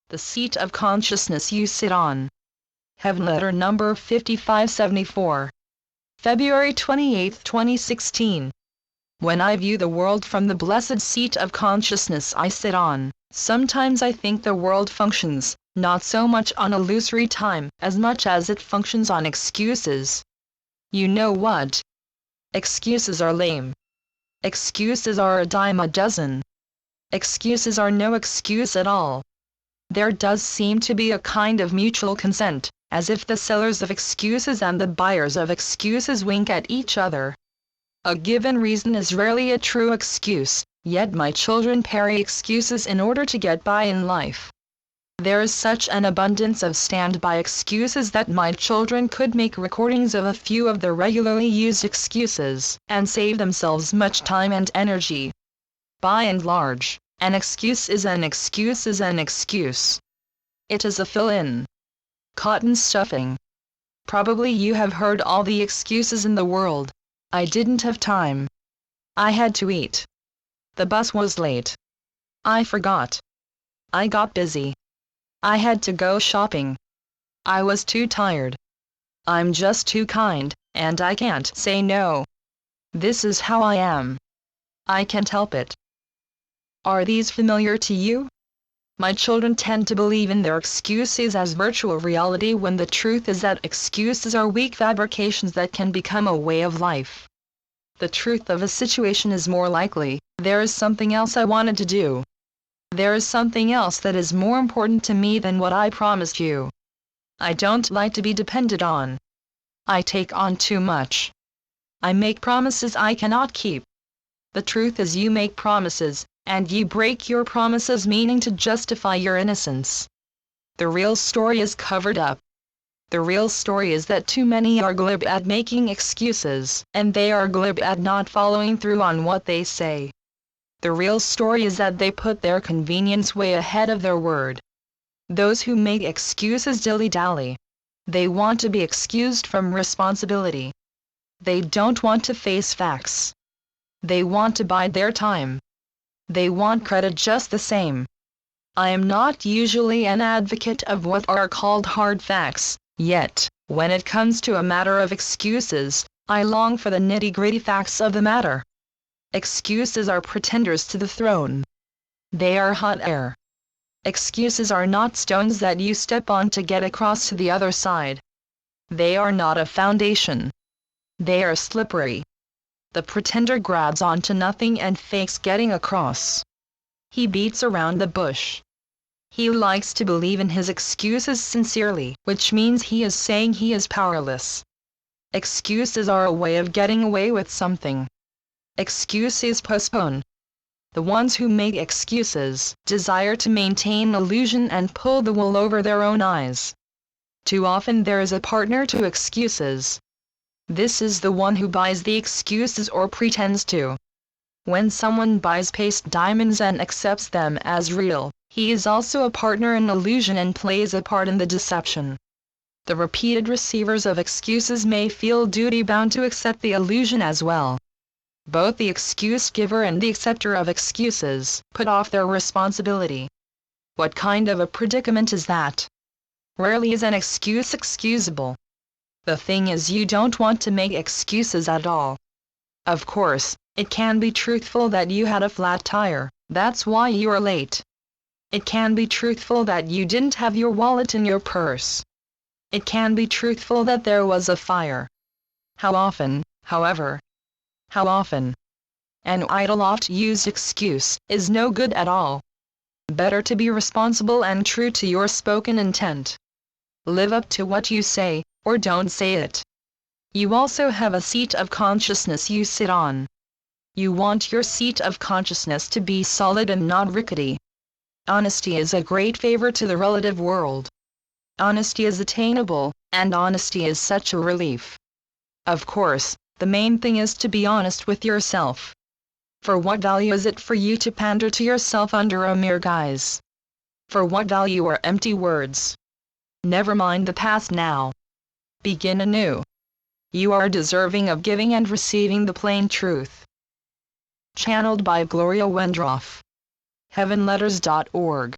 the seat of consciousness you sit on. Heavenletter number 5574. February 28, 2016. When I view the world from the blessed seat of consciousness I sit on, sometimes I think the world functions, not so much on illusory time as much as it functions on excuses. You know what? Excuses are lame. Excuses are a dime a dozen. Excuses are no excuse at all. There does seem to be a kind of mutual consent, as if the sellers of excuses and the buyers of excuses wink at each other. A given reason is rarely a true excuse, yet my children parry excuses in order to get by in life. There is such an abundance of standby excuses that my children could make recordings of a few of the regularly used excuses, and save themselves much time and energy. By and large, an excuse is an excuse is an excuse. It is a fill-in. Cotton stuffing. Probably you have heard all the excuses in the world. I didn't have time. I had to eat. The bus was late. I forgot. I got busy. I had to go shopping. I was too tired. I'm just too kind, and I can't say no. This is how I am. I can't help it. Are these familiar to you? My children tend to believe in their excuses as virtual reality when the truth is that excuses are weak fabrications that can become a way of life. The truth of a situation is more likely, there is something else I wanted to do. There is something else that is more important to me than what I promised you. I don't like to be depended on. I take on too much. I make promises I cannot keep. The truth is you make promises, and you break your promises, meaning to justify your innocence. The real story is covered up. The real story is that too many are glib at making excuses, and they are glib at not following through on what they say. The real story is that they put their convenience way ahead of their word. Those who make excuses dilly-dally. They want to be excused from responsibility. They don't want to face facts. They want to bide their time. They want credit just the same. I am not usually an advocate of what are called hard facts, yet, when it comes to a matter of excuses, I long for the nitty-gritty facts of the matter. Excuses are pretenders to the throne. They are hot air. Excuses are not stones that you step on to get across to the other side. They are not a foundation. They are slippery. The pretender grabs onto nothing and fakes getting across. He beats around the bush. He likes to believe in his excuses sincerely, which means he is saying he is powerless. Excuses are a way of getting away with something. Excuses postpone. The ones who make excuses desire to maintain illusion and pull the wool over their own eyes. Too often there is a partner to excuses. This is the one who buys the excuses or pretends to. When someone buys paste diamonds and accepts them as real, he is also a partner in illusion and plays a part in the deception. The repeated receivers of excuses may feel duty-bound to accept the illusion as well. Both the excuse giver and the acceptor of excuses put off their responsibility. What kind of a predicament is that? Rarely is an excuse excusable. The thing is, you don't want to make excuses at all. Of course, it can be truthful that you had a flat tire, that's why you are late. It can be truthful that you didn't have your wallet in your purse. It can be truthful that there was a fire. How often, however, how often? An idle oft-used excuse is no good at all. Better to be responsible and true to your spoken intent. Live up to what you say, or don't say it. You also have a seat of consciousness you sit on. You want your seat of consciousness to be solid and not rickety. Honesty is a great favor to the relative world. Honesty is attainable, and honesty is such a relief. Of course, the main thing is to be honest with yourself. For what value is it for you to pander to yourself under a mere guise? For what value are empty words? Never mind the past now. Begin anew. You are deserving of giving and receiving the plain truth. Channeled by Gloria Wendroff. Heavenletters.org